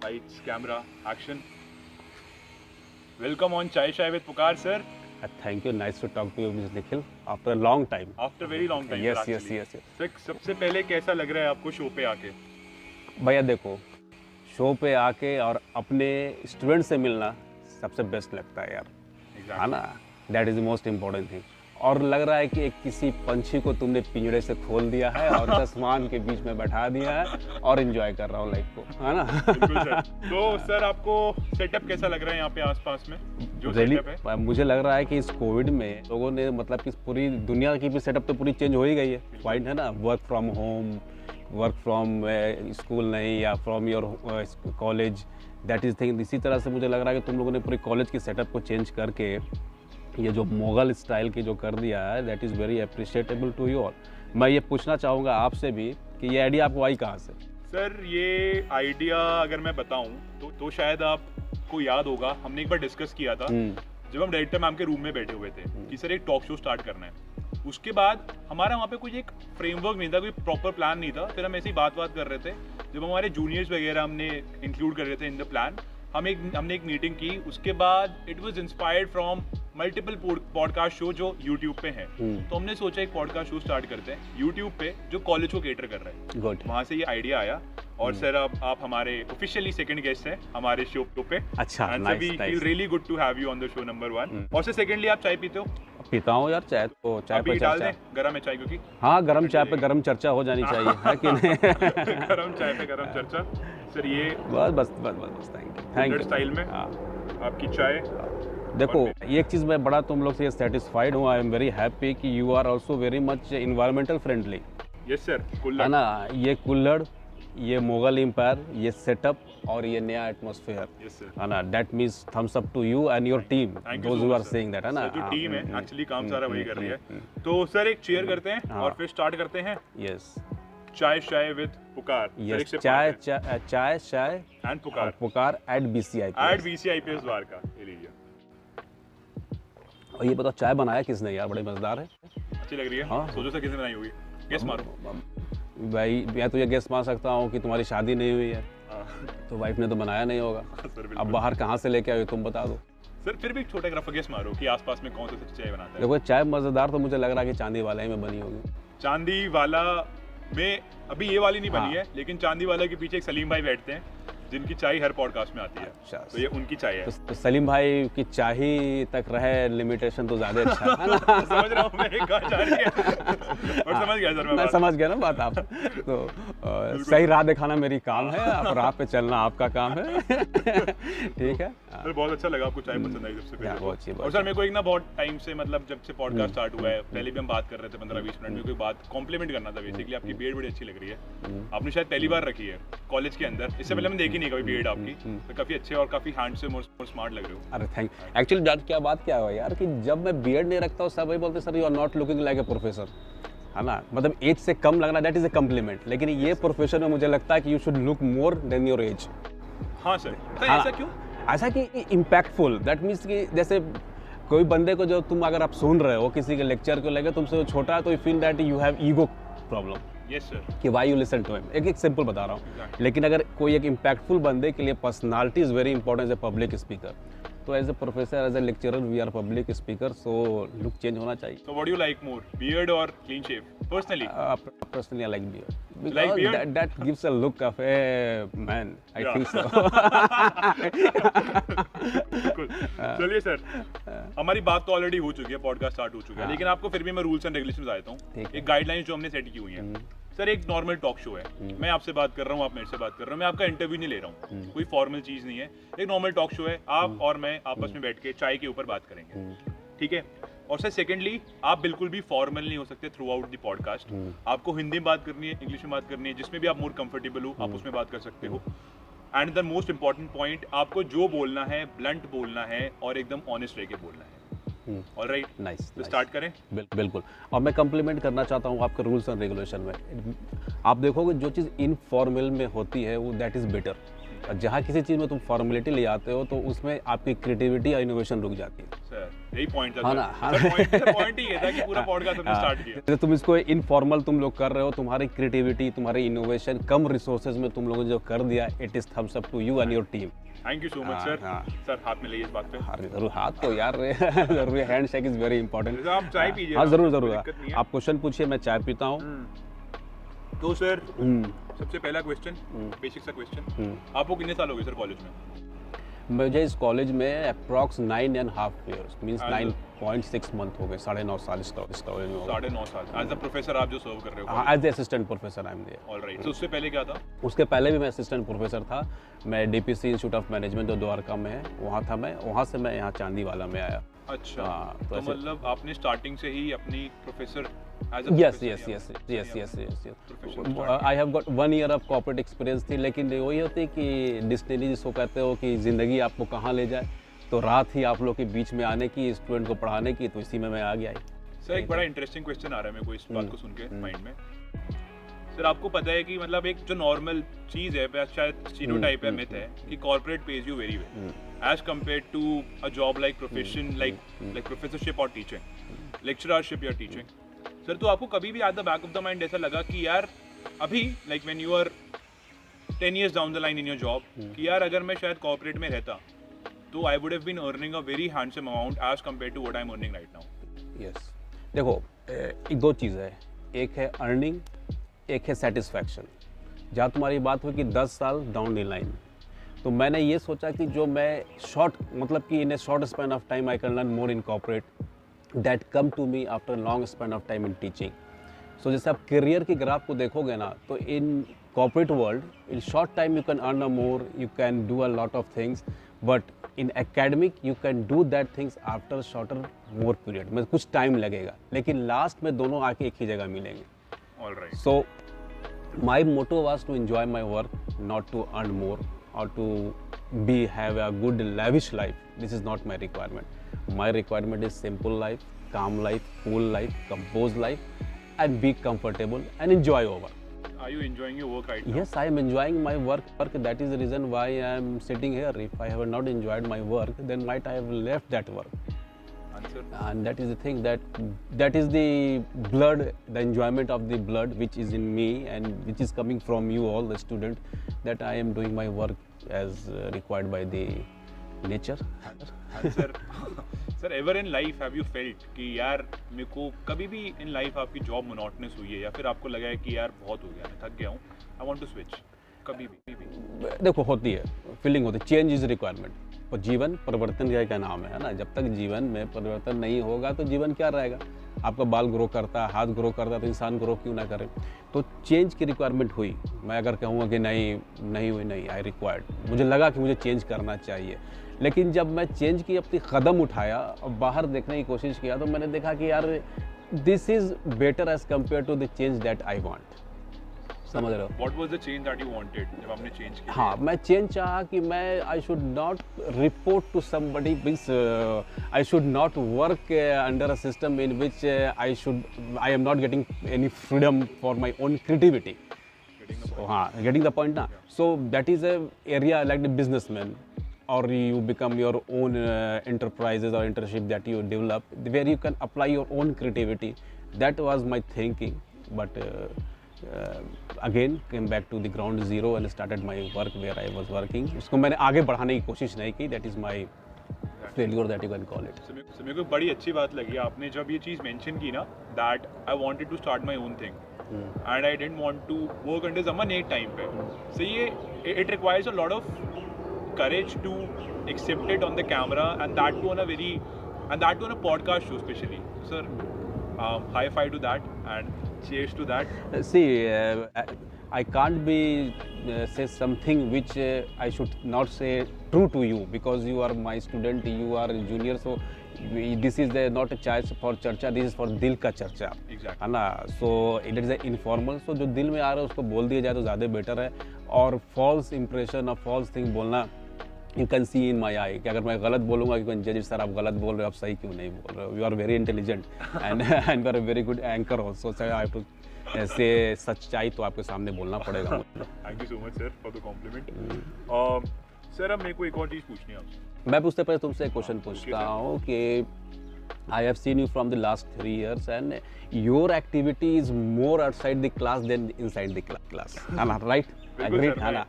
Lights, camera, action. Welcome on Chai Shai with Pukar, sir. Thank you. Nice to talk to you, Mr. Nikhil. After a long time. After very long time. Yes, sir, yes, actually. yes, yes. Sir, सबसे पहले कैसा लग रहा है आपको show पे आके? भैया देखो, शो पे आके और अपने स्टूडेंट से मिलना सबसे बेस्ट लगता है यार, है ना? That is the most important thing. और लग रहा है कि एक किसी पंछी को तुमने पिंजरे से खोल दिया है और आसमान के बीच में बैठा दिया है और एंजॉय कर रहा हूँ लाइफ को, है ना? बिल्कुल सर। तो सर आपको सेटअप कैसा लग रहा है यहाँ पे आसपास में जो सेटअप है? मुझे लग रहा है कि इस कोविड में लोगों ने मतलब कि पूरी दुनिया की भी सेटअप तो पूरी चेंज हो ही गई है, पॉइंट है ना? Work from home, work from school नहीं या from your college, that is thing. इसी तरह से मुझे लग रहा है कि तुम लोगों ने पूरी कॉलेज की सेटअप को चेंज करके ये जो मुगल स्टाइल की जो कर दिया है, that is very appreciatable to you all. मैं ये पूछना चाहूँगा आपसे भी कि ये आइडिया आपको आई कहाँ से? सर ये आइडिया अगर मैं बताऊँ तो शायद आपको याद होगा, हमने एक बार डिस्कस किया था जब हम डायरेक्टर मैम के रूम में बैठे हुए थे कि सर एक टॉक शो स्टार्ट करना है। उसके बाद हमारा वहाँ पे कोई एक फ्रेमवर्क नहीं था, कोई प्रॉपर प्लान नहीं था। फिर हम ऐसी बात कर रहे थे, जब हमारे जूनियर्स वगैरह हमने इंक्लूड कर रहे थे इन द प्लान। हमने एक मीटिंग की, उसके बाद it was inspired from multiple podcast show जो यूट्यूब पे हैं। तो हमने सोचा एक पॉडकास्ट शो स्टार्ट करते हैं यूट्यूब पे जो कॉलेज को केटर कर रहे हैं। गुड। वहाँ से ये आइडिया आया। और सर अब आप हमारे ऑफिशियली सेकंड गेस्ट हैं हमारे शो पे। अच्छा, nice. We feel really good to have you on the show number 1। और सर सेकंडली आप चाय पीते हो? पीता हूँ यार, चाय तो चाय पे डाल चर्चा। दें गरम है चाय क्योंकि हाँ, गरम चाय पे गरम चर्चा हो जानी चाहिए, है कि नहीं? गरम चाय पे गरम चर्चा। सर ये बस थैंक यू स्टाइल में आपकी चाय। देखो, एक चीज़ मैं बड़ा तुम लोग से सेटिस्फाइड हूँ। आई एम वेरी हैप्पी कि you are also very much environmental friendly. Yes sir, है ना? ये कुल्हड़, ये मुगल एम्पायर, ये सेटअप और ये नया एटमॉस्फेयर, है ना? That means thumbs up to you and your team, those who are saying that, है ना? जो टीम है एक्चुअली काम सारा वही कर रही है। तो सर एक चेयर करते हैं और फिर स्टार्ट करते हैं। यस, चाय शाय विद पुकार। यस, चाय शाय एंड पुकार। पुकार एट BCIPS द्वारका। ये लीजिए। और ये बताओ, चाय बनाया किसने यार? बड़े मजेदार है, अच्छी लग रही है। हाँ। सोचो सर किसने बनाई होगी, गेस मारो। भाई मैं तो ये गेस मार सकता हूँ कि तुम्हारी शादी नहीं हुई है तो वाइफ ने तो बनाया नहीं होगा। अब बाहर कहाँ से लेके आए तुम बता दो सर। फिर भी एक छोटा रफ गेस मारो कि आसपास में कौन सा चाय बनाता है। देखो, चाय मजेदार तो मुझे लग रहा है कि चांदी वाला ही में बनी होगी। चांदी वाला में अभी ये वाली नहीं बनी है, लेकिन चांदी वाला के पीछे एक सलीम भाई बैठते हैं जिनकी चाय हर पॉडकास्ट में आती है। अच्छा, तो ये उनकी चाय है। तो सलीम भाई की चाय ही तक रहे लिमिटेशन तो ज्यादा अच्छा है ना? समझ रहा हूँ मैं कहाँ जा रही है। और समझ गया सर मैं समझ गया ना बात आप। तो सही राह दिखाना मेरी काम है, आप राह पे चलना आपका काम है। ठीक है सर, बहुत अच्छा लगा आपको चाय पसंद आई सबसे पहले। बहुत अच्छी बात। और सर मेरे को एक ना बहुत टाइम से, मतलब जब से पॉडकास्ट स्टार्ट हुआ है, पहले भी हम बात कर रहे थे 15-20 मिनट में, कोई बात कॉम्प्लीमेंट करना था बेसिकली। आपकी बीएड बड़ी अच्छी लग रही है। आपने शायद पहली बार रखी है कॉलेज के अंदर, इससे पहले मैंने देखी नहीं कभी बीएड आपकी। तो काफी अच्छे और काफी हैंडसम और स्मार्ट लग रहे हो। अरे थैंक। एक्चुअली क्या बात क्या हुआ यार कि जब मैं बीएड नहीं रखता हूँ सब वही बोलते sir you are not looking like a professor, है ना? मतलब एज से कम लगना दैट इज ए कम्प्लीमेंट, लेकिन ये प्रोफेशन में मुझे लगता है कि you should look more than your age. हाँ सर। ऐसा क्यों? ऐसा कि इम्पैक्टफुल, दैट मीन्स कि जैसे कोई बंदे को जो तुम अगर आप सुन रहे हो किसी के लेक्चर को लेकर, तुमसे छोटा है तो you feel that you have ego problem. Yes sir. कि why you listen to him. एक सिंपल बता रहा हूँ, लेकिन अगर कोई एक इम्पैक्टफुल बंदे के लिए personality is very important as a public speaker. तो as a professor, as a lecturer, we are public speaker, so look change होना चाहिए। So what do you like more, beard or clean shave? Personally? Personally, I like beard. Like beard? That gives a look of a man. I think so. बिल्कुल। चलिए sir, हमारी बात तो already हो चुकी है, पॉडकास्ट स्टार्ट हो चुका है, लेकिन आपको फिर भी मैं रूल्स एंड रेगुलेशंस बताता हूँ। एक गाइडलाइन जो हमने सेट की हुई है। सर एक नॉर्मल टॉक शो है, मैं आपसे बात कर रहा हूँ, आप मेरे से बात कर रहे हो, मैं आपका इंटरव्यू नहीं ले रहा हूँ, कोई फॉर्मल चीज नहीं है। एक नॉर्मल टॉक शो है, आप और मैं आपस में बैठ के चाय के ऊपर बात करेंगे, ठीक है? और सर सेकेंडली, आप बिल्कुल भी फॉर्मल नहीं हो सकते थ्रू आउट द पॉडकास्ट। आपको हिंदी में बात करनी है, इंग्लिश में बात करनी है, जिसमें भी आप मोर कंफर्टेबल हो आप उसमें बात कर सकते हो। And the most important point, आपको जो बोलना है ब्लंट बोलना है और एकदम ऑनेस्ट रह के बोलना है। Alright, nice. तो स्टार्ट करें। बिल्कुल। और मैं कम्प्लीमेंट करना चाहता हूँ आपके रूल्स एंड रेगुलेशन में। आप देखोगे जो चीज़ इनफॉर्मल में होती है वो दैट इज़ बेटर, और जहाँ किसी चीज़ में तुम फॉर्मेलिटी ले आते हो तो उसमें आपकी क्रिएटिविटी और इनोवेशन रुक जाती है। सर यही पॉइंट था। हाँ ना, हाँ। पॉइंट ही ये था कि पूरा पॉडकास्ट हमने स्टार्ट किया। जैसे तुम इसको इनफॉर्मल तुम लोग कर रहे हो, तुम्हारी क्रिएटिविटी, तुम्हारी इनोवेशन कम रिसोर्सेज में तुम लोगों ने जो कर दिया, it is thumbs up to you and your team. Thank you so much sir. Sir हाथ में लेइए इस बात पे। हाँ जरूर, हाथ तो यार जरूर, hand shake is very important. आप चाय पीजिए। हाँ जरूर जरूर, आप क्वेश्चन पूछिए, मैं चाय पीता हूँ। तो सर सबसे पहला क्वेश्चन, बेसिक सा क्वेश्चन, आपको कितने साल हो गए सर कॉलेज में? मुझे इस कॉलेज में अप्रॉक्स 9.5 years, मीन्स 9.6 month हो गए, 9.5 साल इस कॉलेज में। 9.5 साल एज अ प्रोफेसर आप जो सर्व कर रहे हो? हाँ, as a assistant professor I am there. Alright. तो उससे पहले क्या था? उसके पहले भी मैं असिस्टेंट प्रोफेसर था। मैं डीपीसी इंस्टीट्यूट ऑफ मैनेजमेंट जो द्वारका में है वहाँ था मैं, वहाँ से मैं यहाँ चांदीवाला में आया। अच्छा, तो मतलब आपने स्टार्टिंग से ही अपनी professor yes. I have got 1 year of corporate experience थी, लेकिन वही होती है कि डिस्टिनी जिसको कहते हो कि ज़िंदगी आपको कहाँ ले जाए, तो रात ही आप लोग के बीच में आने की, स्टूडेंट को पढ़ाने की, तो इसी में मैं आ गया। सर एक बड़ा इंटरेस्टिंग क्वेश्चन आ रहा है मेरे को इस बात को सुन के माइंड में। सर आपको पता है कि मतलब एक जो नॉर्मल चीज़ है, शायद स्टीरियोटाइप है, मिथ है कि corporate pays you very well as compare to a job like profession like professorship और टीचिंग, लेक्चररशिप या टीचिंग। सर तो आपको कभी भी at the back of the mind ऐसा लगा कि यार अभी like when you are 10 years down the line in your job कि यार अगर मैं शायद कॉर्पोरेट में रहता तो I would have been earning a very handsome amount as compare to what I am earning right now? Yes, देखो दो चीज़ है, एक है अर्निंग, एक है सेटिस्फैक्शन। जहाँ तुम्हारी बात हुई कि 10 साल डाउन द लाइन, तो मैंने ये सोचा कि जो मैं मतलब कि in a short span of time I can learn more in corporate that come to me after a long span of time in teaching. So जैसे आप करियर की ग्राफ को देखोगे ना, तो in corporate world in short time you can earn a more, you can do a lot of things, but in academic you can do that things after shorter more period, मतलब कुछ time लगेगा, लेकिन last में दोनों आके एक ही जगह मिलेंगे। Alright. So my motto was to enjoy my work, not to earn more or to have a good lavish life. This is not my requirement. My requirement is simple life, calm life, cool life, composed life, and be comfortable and enjoy your work. Are you enjoying your work right now? Yes, I am enjoying my work. That is the reason why I am sitting here. If I have not enjoyed my work, then might I have left that work. Answer. And that is the thing, that is the blood, the enjoyment of the blood which is in me and which is coming from you all, the student, that I am doing my work as required by the nature. Sir ever in life have you felt कि यार मेरे को कभी भी in life आपकी job monotonous हुई है या फिर आपको लगा है कि यार बहुत हो गया, मैं थक गया हूँ, आई वांट टू स्विच? कभी भी? देखो होती है, फीलिंग होती है, चेंज इज रिक्वायरमेंट। और जीवन परिवर्तन का क्या नाम है ना, जब तक जीवन में परिवर्तन नहीं होगा तो जीवन क्या रहेगा? आपका बाल ग्रो करता है, हाथ ग्रो करता है, तो इंसान ग्रो क्यों ना करे? तो चेंज की रिक्वायरमेंट हुई। मैं अगर कहूँगा कि नहीं हुई, नहीं, आई रिक्वायर्ड, मुझे लगा कि मुझे चेंज करना चाहिए, लेकिन जब मैं चेंज की अपनी कदम उठाया और बाहर देखने की कोशिश किया तो मैंने देखा कि यार this is better as compare to the change that I want. समझ रहे हो? What was the change that you wanted जब आपने चेंज किया? हाँ, मैं चेंज चाहा कि मैं I should not report to somebody, means I should not work under a system in which I am not getting any freedom for my own creativity. हाँ, getting the point ना। So that is a area like the businessman, or you become your own enterprises or internship that you develop where you can apply your own creativity. That was my thinking, but again came back to the ground zero and started my work where I was working. उसको मैंने आगे बढ़ाने की कोशिश नहीं की। That is my failure that you can call it. So मेरे को बड़ी अच्छी बात लगी आपने जब ये चीज़ mention की ना, that I wanted to start my own thing and I didn't want to work under someone एक time पे। So ये it requires a lot of courage to accept it on the camera and that too on a podcast show especially. Sir, high five to that and cheers to that. See, I can't be say something which I should not say true to you because you are my student, you are junior, so this is not a choice for चर्चा, this is for दिल का चर्चा। Exactly. है ना? So it is a informal, so जो दिल में आ रहा है उसको बोल दिया जाए तो ज़्यादा बेटर है। और false impression और false thing बोलना, यू कैन सी इन माई आई कि अगर मैं गलत बोलूँगा कि जज सर आप गलत बोल रहे हो, आप सही क्यों नहीं बोल रहे हो? You are very intelligent and you are very good anchor also, so I have to ऐसे सच्चाई तो आपके सामने बोलना पड़ेगा। Thank you so much sir for the compliment. Sir अब मेरे को एक और चीज़ पूछनी है आपसे। मैं पूछते पहले तुमसे एक क्वेश्चन पूछता हूँ कि I have seen you from the last 3 years and your activity is more outside the class than inside the class. Anna, right? Agreed? Anna.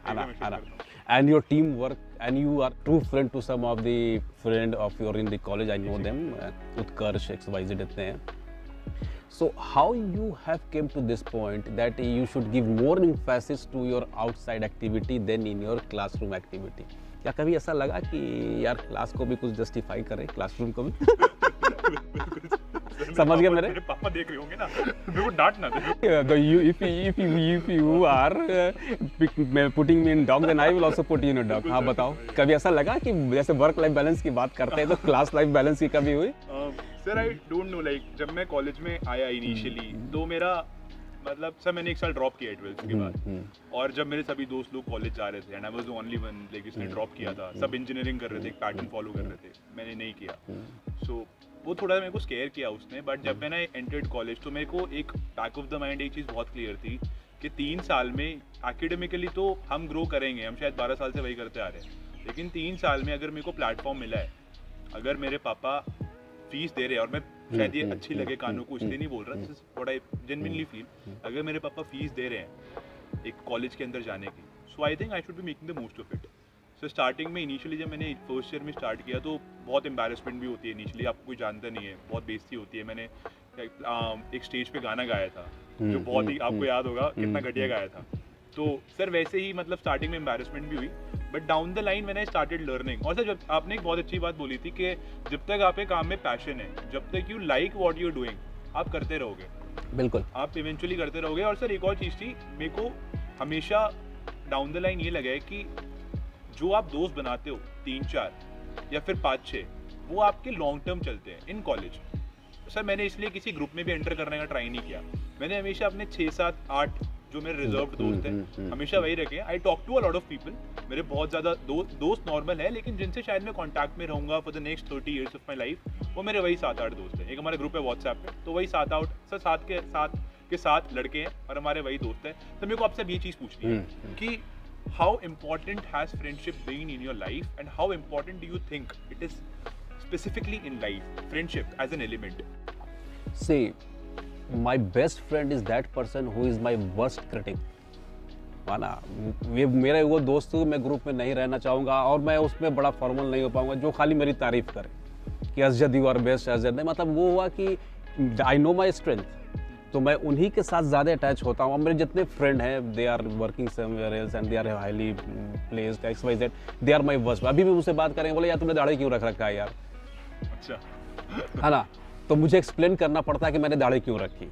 And your teamwork, and you are true friend to some of the friend of your in the college. I know them. Utkarsh, XYZ इतने हैं. So how you have came to this point that you should give more emphasis to your outside activity than in your classroom activity? क्या कभी ऐसा लगा कि यार class को भी कुछ जस्टिफाई करें, क्लासरूम को भी? समझ गया मेरे पापा देख रहे होंगे ना, मेरे को डांट ना दे। If you are putting me in dog, then I will also put you in a dog. हाँ बताओ, कभी ऐसा लगा कि जैसे वर्क लाइफ बैलेंस की बात करते हैं तो क्लास लाइफ बैलेंस की कभी हुई? Sir I don't know, like जब मैं कॉलेज में आया इनिशियली तो मेरा मतलब सर मैंने एक साल ड्रॉप किया 12th के बाद, और जब मेरे सभी दोस्त लोग कॉलेज जा रहे थे and I was the only one like जिसने ड्रॉप किया था, सब इंजीनियरिंग कर रहे थे, एक पैटर्न फॉलो कर रहे थे, मैंने नहीं किया। सो वो थोड़ा मेरे को स्केयर किया उसने, बट जब मैंने एंटर्ड कॉलेज तो मेरे को एक बैक ऑफ द माइंड एक चीज़ बहुत क्लियर थी कि 3 साल में एकेडमिकली तो हम ग्रो करेंगे, हम शायद 12 साल से वही करते आ रहे हैं, लेकिन 3 साल में अगर मेरे को प्लेटफॉर्म मिला है, अगर मेरे पापा फीस दे रहे हैं, और मैं शायद ये अच्छी लगे कानों को इसलिए नहीं बोल रहा, this is what I genuinely feel, अगर मेरे पापा फीस दे रहे हैं एक कॉलेज के अंदर जाने की, so I think I should be making the most of it. So starting में इनिशियली जब मैंने फर्स्ट ईयर में स्टार्ट किया तो बहुत एम्बैरेसमेंट भी होती है इनिशियली, आपको कोई जानता नहीं है, बहुत बेइज्जती होती है। मैंने एक स्टेज पे गाना गाया था जो बहुत ही आपको याद होगा कितना घटिया गाया था, तो सर वैसे ही मतलब स्टार्टिंग में एम्बैरेसमेंट भी हुई, but down the line when I started learning. और सर जब आपने एक बहुत अच्छी बात बोली थी कि जब तक आपके काम में पैशन है, जब तक you like what you are doing, आप करते रहोगे, बिल्कुल आप इवेंचुअली करते रहोगे। और सर एक और चीज़ थी, मेरे को हमेशा डाउन द लाइन ये लगा है कि जो आप दोस्त बनाते हो 3-4 या फिर 5-6, वो आपके लॉन्ग टर्म चलते हैं इन कॉलेज। सर मैंने इसलिए किसी ग्रुप में भी एंटर करने का ट्राई नहीं किया, मैंने हमेशा अपने 6-7-8 जो मेरे रिजर्व दोस्त हैं हमेशा वही रखे। I talk to a lot of people, मेरे बहुत ज़्यादा दोस्त नॉर्मल है, लेकिन जिनसे शायद मैं कॉन्टैक्ट में रहूँगा for the next 30 years of my life, वो मेरे वही 7-8 दोस्त हैं। एक हमारा ग्रुप है व्हाट्सएप पे, तो वही 7 के 7 लड़के हैं और हमारे वही दोस्त हैं। तो मेरे को आपसे अब ये चीज़ पूछनी है कि how important has friendship been in your life, and how important do you think it is specifically in life, friendship as an element? See, my best friend is that person who is my worst critic. माना ये मेरा वो दोस्त मैं group में नहीं रहना चाहूँगा, और मैं उसमें बड़ा फॉर्मल नहीं हो पाऊँगा जो खाली मेरी तारीफ करे कि Asjad you are best, Asjad नहीं, मतलब वो हुआ कि आई नो माई स्ट्रेंथ, तो मैं उन्हीं के साथ ज़्यादा अटैच होता हूँ। और मेरे जितने फ्रेंड हैं they are working somewhere else and they are highly placed XYZ, they are my worst. अभी भी मुझसे बात करेंगे, बोले यार तुमने दाढ़ी क्यों रख रखा है यार, अच्छा है ना, तो मुझे एक्सप्लेन करना पड़ता है कि मैंने दाढ़ी क्यों रखी।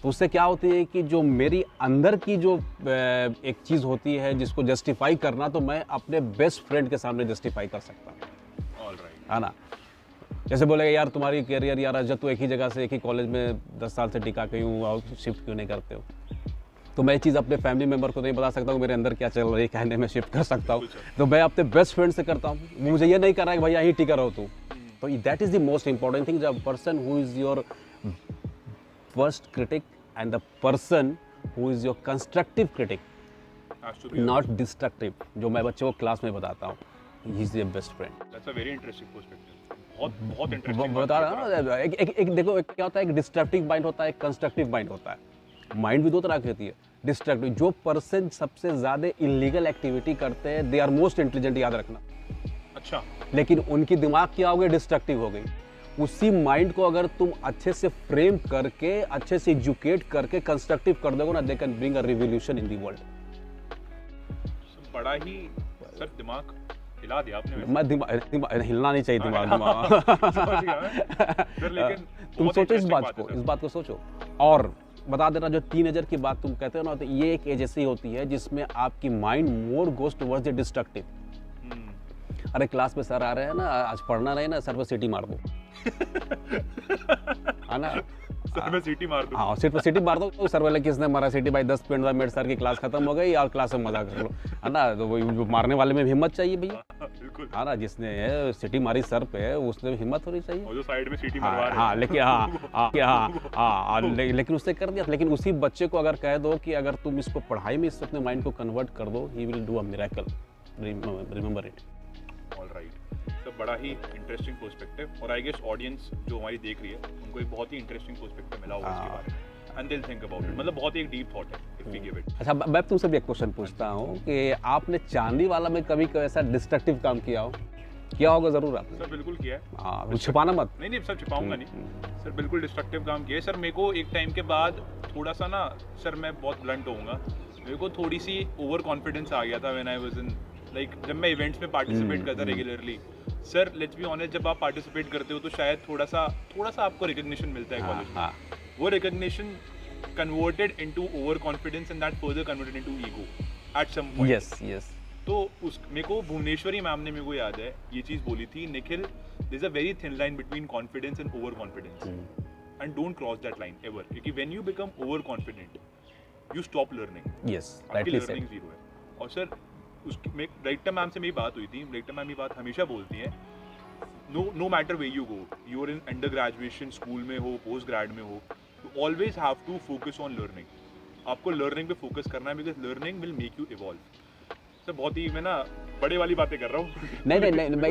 तो उससे क्या होती है कि जो मेरी अंदर की जो एक चीज़ होती है जिसको जस्टिफाई करना, तो मैं अपने बेस्ट फ्रेंड के सामने जस्टिफाई कर सकता हूँ, ऑलराइट, है ना। जैसे बोलेगा यार तुम्हारी करियर यार अजय, तू एक ही जगह से एक ही कॉलेज में 10 साल से टिका के हूँ और शिफ्ट क्यों नहीं करते हो, तो मैं ये चीज़ अपने फैमिली मेम्बर को नहीं बता सकता हूँ मेरे अंदर क्या चल रही है, कहने में शिफ्ट कर सकता हूँ, तो मैं अपने बेस्ट फ्रेंड से करता हूँ। वो मुझे ये नहीं कर रहा है कि भाई यहीं टिका रहो तू, तो that is the most important thing, the person who is your worst critic and the person who is your constructive critic, not destructive, जो मैं बच्चों को क्लास में बताता हूँ, he is your best friend. That's a very interesting perspective, बहुत interesting बता रहा हूँ ना। एक देखो क्या होता है, एक डिस्ट्रक्टिव माइंड होता है, एक कंस्ट्रक्टिव माइंड होता है। माइंड भी 2 तरह की होती है। डिस्ट्रक्टिव, जो पर्सन सबसे ज़्यादा इलीगल एक्टिविटी करते हैं दे आर मोस्ट इंटेलिजेंट, याद रखना। अच्छा, लेकिन उनकी दिमाग क्या हो गई, डिस्ट्रक्टिव हो गई। उसी माइंड को अगर तुम अच्छे से फ्रेम करके, अच्छे से एजुकेट करके कंस्ट्रक्टिव कर दोगे ना, they can bring a revolution in the world. बड़ा ही सर दिमाग हिला दिया आपने। मैं दिमाग हिलना नहीं चाहिए, दिमाग समझ गया मैं। लेकिन तुम सोचो इस बात को सोचो। और बता देना, जो टीनेजर की बात तुम कहते हो ना, तो ये एक एज ऐसी होती है जिसमें आपकी mind more goes towards the destructive. अरे क्लास में सर आ रहे हैं ना, आज पढ़ना नहीं ना, सर पर सीटी मार दो, है ना। सर मैं सीटी मार दूं। हाँ सीट पर सीटी मार दो, तो सर वाले किसने मारा सीटी भाई 10 मिनट सर की क्लास खत्म हो गई और क्लास में मजा कर लो, है ना। तो वो मारने वाले में भी हिम्मत चाहिए भैया, बिल्कुल। हाँ ना, जिसने सीटी मारी सर पे उसने हिम्मत होनी चाहिए। और जो साइड में सीटी मरवा रहे हैं। हाँ लेकिन लेकिन उसने कर दिया। लेकिन उसी बच्चे को अगर कह दो कि अगर तुम इसको पढ़ाई में इससे अपने माइंड को कन्वर्ट कर दो, he will do a miracle, remember it. Alright, तो बड़ा ही इंटरेस्टिंग पर्सपेक्टिव, और आई गेस ऑडियंस जो हमारी देख रही है उनको एक बहुत ही इंटरेस्टिंग पर्सपेक्टिव मिला होगा इसके बारे में, and they will think about it. मतलब बहुत ही एक डीप थॉट है इफ वी गिव इट। अच्छा, मैं तुमसे भी एक क्वेश्चन पूछता हूँ कि आपने चांदी वाला में कभी कोई ऐसा डिस्ट्रक्टिव काम किया हो? किया होगा जरूर आपने। सर बिल्कुल किया है। हाँ, छिपाना मत। नहीं सर, छिपाऊंगा नहीं सर, बिल्कुल डिस्ट्रक्टिव काम किया है सर। मेरे को एक टाइम के बाद थोड़ा सा ना सर, मैं बहुत ब्लंट होऊंगा, मेरे को थोड़ी सी ओवर कॉन्फिडेंस आ गया था when I was in like, जब मैं इवेंट्स में पार्टिसिपेट करता regularly. Sir let's be honest, जब आप पार्टिसिपेट करते हो तो शायद थोड़ा सा आपको रिकग्निशन मिलता है कॉलेज में, वो recognition converted into over confidence and that further converted into ego at some point. Yes. तो उस मेरे को भुवनेश्वरी मैम ने मेरे को याद है ये चीज़ बोली थी, Nikhil there is a very thin line between confidence and over confidence, and don't cross that line ever, क्योंकि when you become over confident you stop learning. Yes, rightly said. Learning zero है। और सर उसकी director ma'am से मेरी बात हुई थी, director ma'am ये बात हमेशा बोलती हैं, no matter way you go, you are in under graduation, school में हो, पोस्ट ग्रेड में हो, you always have to focus on learning. आपको लर्निंग पे फोकस करना है, because learning will make you evolve. Sir बहुत ही मैं ना बड़े वाली बातें कर रहा हूँ। नहीं, मैं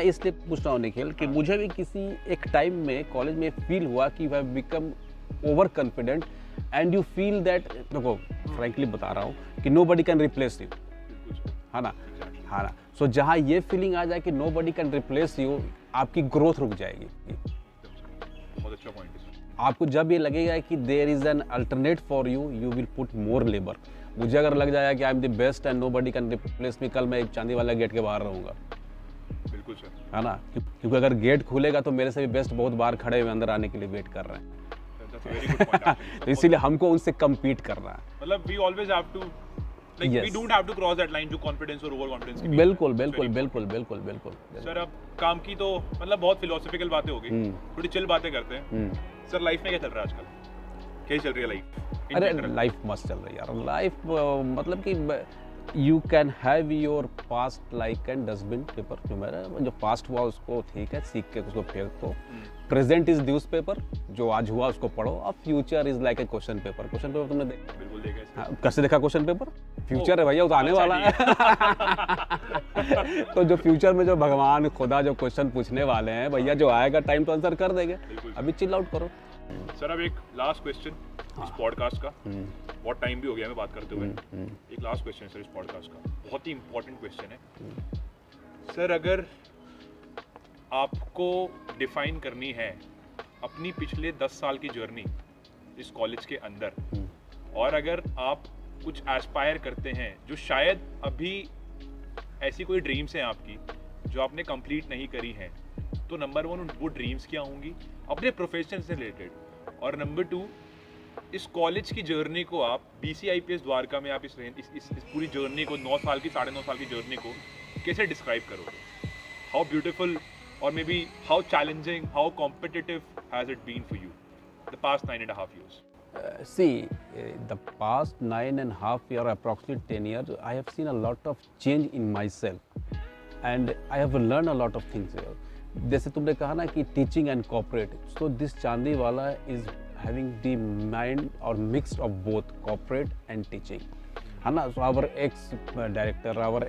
इसलिए पूछ रहा हूँ निखिल कि मुझे भी किसी एक टाइम में कॉलेज में फील हुआ कि you have become over confident and you feel that, देखो फ्रैंकली बता रहा हूँ कि नोबडी कैन रिप्लेस यू, है ना, हाँ ना। सो जहाँ ये फीलिंग आ जाए कि नोबडी कैन रिप्लेस यू, आपकी ग्रोथ रुक जाएगी। बहुत अच्छा पॉइंट है। आपको जब ये लगेगा कि there is an alternate for you, you will put more labour. मुझे अगर लग जाएगा कि I am the best and nobody can replace me, कल मैं एक चांदी वाला गेट के बाहर रहूंगा। बिल्कुल सर, है ना, क्योंकि अगर गेट खुलेगा तो मेरे से भी बेस्ट बहुत बाहर खड़े हुए अंदर आने के लिए वेट कर रहे हैं। तो इसीलिए हमको उनसे कम्पीट करना है। मतलब we always have to like yes. we don't have to cross that line जो confidence और over confidence की। बिल्कुल। सर अब काम की तो मतलब बहुत फिलोसॉफिकल बातें हो गई, थोड़ी चिल बातें करते हैं। सर लाइफ में क्या चल रहा है आजकल, क्या चल रही है लाइफ? अरे लाइफ मस्त चल रही है यार। लाइफ मतलब कि you can have your past like an dustbin paper, जो मेरा जो पास्ट हुआ उसको ठीक है सीख के उसको फेंक दो। प्रेजेंट इज न्यूज पेपर, जो आज हुआ उसको पढ़ो। अब future is like a question paper. Question paper तुमने देखा? बिल्कुल देखा। कैसे देखा क्वेश्चन पेपर? फ्यूचर है भैया, वो तो आने वाला है। तो जो फ्यूचर में जो भगवान खुदा जो क्वेश्चन पूछने वाले हैं भैया, जो आएगा टाइम तो आंसर कर देंगे, अभी चिल आउट करो। सर अब एक लास्ट क्वेश्चन इस पॉडकास्ट का, बहुत टाइम भी हो गया हमें बात करते हुए, एक लास्ट क्वेश्चन है सर इस पॉडकास्ट का, बहुत ही इंपॉर्टेंट क्वेश्चन है सर। अगर आपको डिफाइन करनी है अपनी पिछले 10 साल की जर्नी इस कॉलेज के अंदर, और अगर आप कुछ एस्पायर करते हैं जो शायद अभी ऐसी कोई ड्रीम्स हैं आपकी जो आपने कंप्लीट नहीं करी हैं, तो नंबर 1 वो ड्रीम्स क्या होंगी अपने प्रोफेशन से रिलेटेड, और नंबर 2 इस कॉलेज की जर्नी को आप BCIPS द्वारका में आप इस पूरी जर्नी को 9 साल की 9.5 साल की जर्नी को कैसे डिस्क्राइब करोगे? How beautiful or maybe how challenging, how competitive has it been for you the past 9.5 years? The past 9.5 years, approximately 10 years, I have seen a lot of change in myself and I have learned a lot of things here. जैसे तुमने कहा ना कि teaching and corporate, so this Chandiwala is having the mind or mix of both corporate and teaching. है ना, so our ex-director, our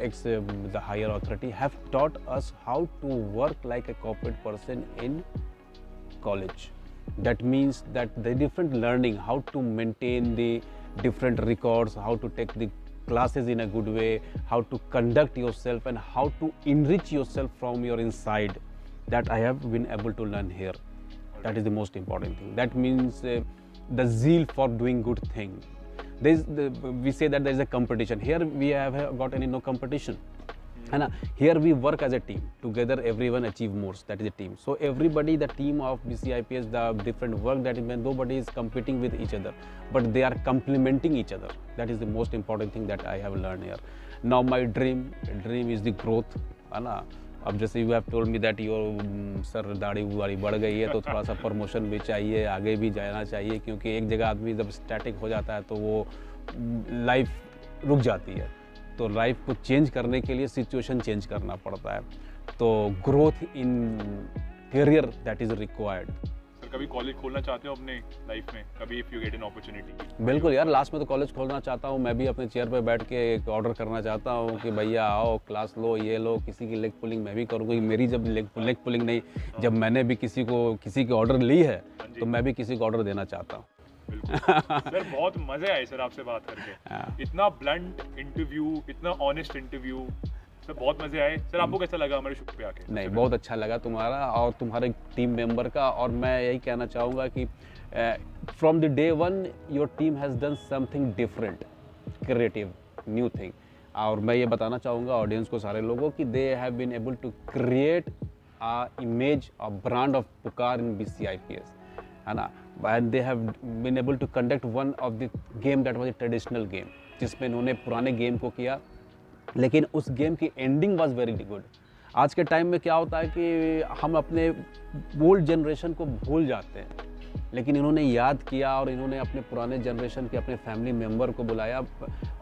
the higher authority have taught us how to work like a corporate person in college. That means that the different learning, how to maintain the different records, how to take the classes in a good way, how to conduct yourself and how to enrich yourself from your inside, that I have been able to learn here. That is the most important thing. That means the zeal for doing good thing. We say that there is a competition. Here we have got no competition. Here we work as a team. Together everyone achieve more. That is a team. So everybody, the team of BCIPS, the different work that is when nobody is competing with each other, but they are complementing each other. That is the most important thing that I have learned here. Now my dream is the growth. अब जैसे you have told me that your sir दाढ़ी वाड़ी बढ़ गई है, तो थोड़ा सा प्रमोशन भी चाहिए, आगे भी जाना चाहिए, क्योंकि एक जगह आदमी जब स्टैटिक हो जाता है तो वो लाइफ रुक जाती है। तो लाइफ को चेंज करने के लिए सिचुएशन चेंज करना पड़ता है, तो growth in career that is required. कभी कॉलेज खोलना चाहते हो अपने लाइफ में, कभी if you get an opportunity? बिल्कुल यार, लास्ट में तो कॉलेज खोलना चाहता हूँ। मैं भी अपने चेयर पे बैठ के एक ऑर्डर करना चाहता हूँ कि भैया आओ क्लास लो, ये लो, किसी की लेग पुलिंग मैं भी करूँगी। मेरी जब लेग पुलिंग नहीं, जब मैंने भी किसी की ऑर्डर ली है तो मैं भी किसी को ऑर्डर देना चाहता हूँ। सर बहुत मजे आए सर आपसे बात करके, इतना ब्लंट इंटरव्यू, इतना ऑनेस्ट इंटरव्यू, सर बहुत मजे आए। सर आपको कैसा लगा हमारे शो पे आके? नहीं, बहुत अच्छा लगा तुम्हारा और तुम्हारे टीम मेंबर का, और मैं यही कहना चाहूँगा कि from the day one your team has done something different, creative, new thing. और मैं ये बताना चाहूँगा ऑडियंस को, सारे लोगों की they have been able to create a image, a brand of Pukar in BCIPS, है ना। And they have been able to conduct one of the game that was a traditional game, जिसमें इन्होंने पुराने गेम को किया, लेकिन उस गेम की एंडिंग वाज वेरी गुड। आज के टाइम में क्या होता है कि हम अपने ओल्ड जनरेशन को भूल जाते हैं, लेकिन इन्होंने याद किया और इन्होंने अपने पुराने जनरेशन के अपने फैमिली मेम्बर को बुलाया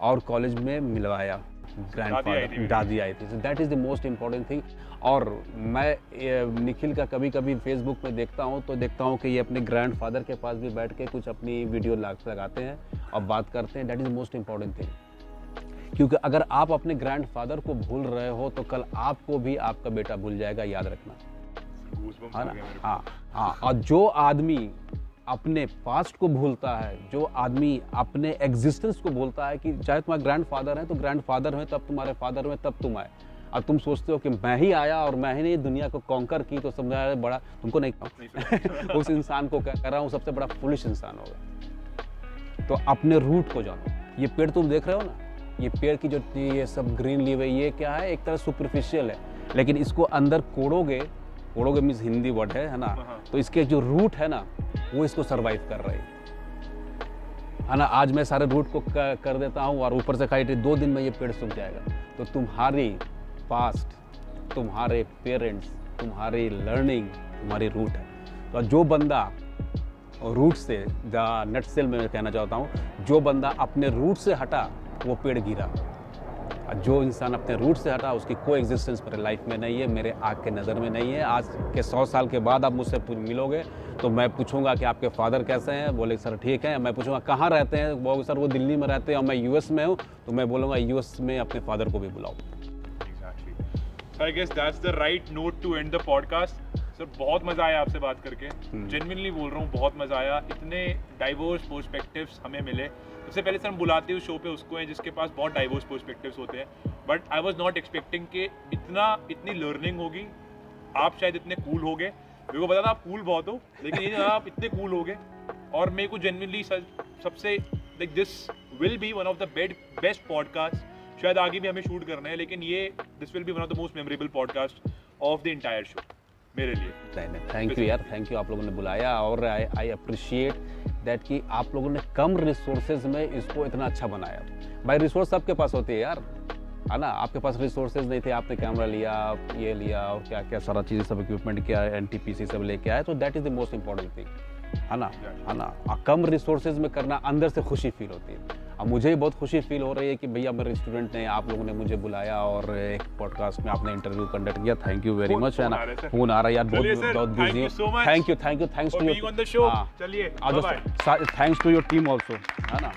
और कॉलेज में मिलवाया। ग्रैंडफादर, दादी आई थी, so that is the most important thing. और मैं निखिल का कभी कभी फेसबुक में देखता हूँ तो देखता हूँ कि ये अपने ग्रैंडफादर के पास भी बैठ के कुछ अपनी वीडियो लगाते हैं और बात करते हैं। That is the most important thing, क्योंकि अगर आप अपने ग्रैंडफादर को भूल रहे हो तो कल आपको भी आपका बेटा भूल जाएगा, याद रखना, है ना। हाँ, और जो आदमी अपने पास्ट को भूलता है, जो आदमी अपने एग्जिस्टेंस को भूलता है, कि चाहे तुम्हारे ग्रैंडफादर हैं तो ग्रैंडफादर हैं, तब तुम्हारे फादर हुए तब तुम आए, और तुम सोचते हो कि मैं ही आया और मैं ही नहीं दुनिया को कॉन्कर की, तो समझा बड़ा तुमको नहीं उस इंसान को क्या कर रहा हूँ, सबसे बड़ा फुलिश इंसान होगा। तो अपने रूट को जानो। ये पेड़ तुम देख रहे हो ना, ये पेड़ की जो ये सब ग्रीन लीव है, ये क्या है, एक तरह सुपरफिशियल है, लेकिन इसको अंदर कोड़ोगे मीन्स हिंदी वर्ड है ना, तो इसके जो रूट है ना वो इसको सरवाइव कर रही है ना। आज मैं सारे रूट को कर देता हूँ और ऊपर से खाई 2 दिन में ये पेड़ सूख जाएगा। तो तुम्हारी पास्ट, तुम्हारे पेरेंट्स, तुम्हारी लर्निंग, तुम्हारी रूट है। तो जो बंदा रूट से, नेट सेल में कहना चाहता हूँ, जो बंदा अपने रूट से हटा वो पेड़ गिरा, और जो इंसान अपने रूट से हटा उसकी कोई एग्जिस्टेंस मेरे लाइफ में नहीं है, मेरे आँख के नज़र में नहीं है। आज के 100 साल के बाद आप मुझसे मिलोगे तो मैं पूछूंगा कि आपके फादर कैसे हैं, बोले सर ठीक है। मैं पूछूंगा कहाँ रहते हैं, वो सर वो दिल्ली में रहते हैं और मैं US में हूँ, तो मैं बोलूँगा US में अपने फादर को भी बुलाओ। So I guess that's the right note to end the podcast. Sir बहुत मज़ा आया आपसे बात करके, जेन्युइनली बोल रहा हूँ, बहुत मज़ा आया। इतने डाइवर्स पर्सपेक्टिव्स हमें मिले। सबसे पहले सर हम बुलाते हैं शो पे उसको हैं जिसके पास बहुत डाइवर्स पर्सपेक्टिव्स होते हैं, but I was not expecting कि इतनी लर्निंग होगी। आप शायद इतने कूल हो गए, मेरे को पता था आप कूल बहुत हो, लेकिन ये आप इतने कूल हो गए, और मेरे को जेन्युइनली सबसे like this will be one of the best podcast. शायद आगे भी हमें शूट करना है, लेकिन ये this will be one of the most memorable podcast of the entire show मेरे लिए। थैंक यू यार, थैंक यू, आप लोगों ने बुलाया, और आई अप्रिशिएट दैट कि आप लोगों ने कम रिसोर्सेज में इसको इतना अच्छा बनाया। भाई रिसोर्स सबके पास होती है यार, है ना। आपके पास रिसोर्सेज नहीं थे, आपने कैमरा लिया, ये लिया और क्या क्या सारा चीज़, सब इक्विपमेंट किया, NTPC सब लेके आए, तो that is the most important thing, है ना। कम रिसोर्सेज में करना अंदर से खुशी फील होती है। अब मुझे ही बहुत खुशी फील हो रही है कि भैया मेरे स्टूडेंट ने, आप लोगों ने मुझे बुलाया और एक पॉडकास्ट में आपने इंटरव्यू कंडक्ट किया। थैंक यू वेरी मच, है ना। फोन आ रहा है यार, बहुत बिजी हूँ। Thank you, thanks to your, चलिए, thanks to your team also, है ना।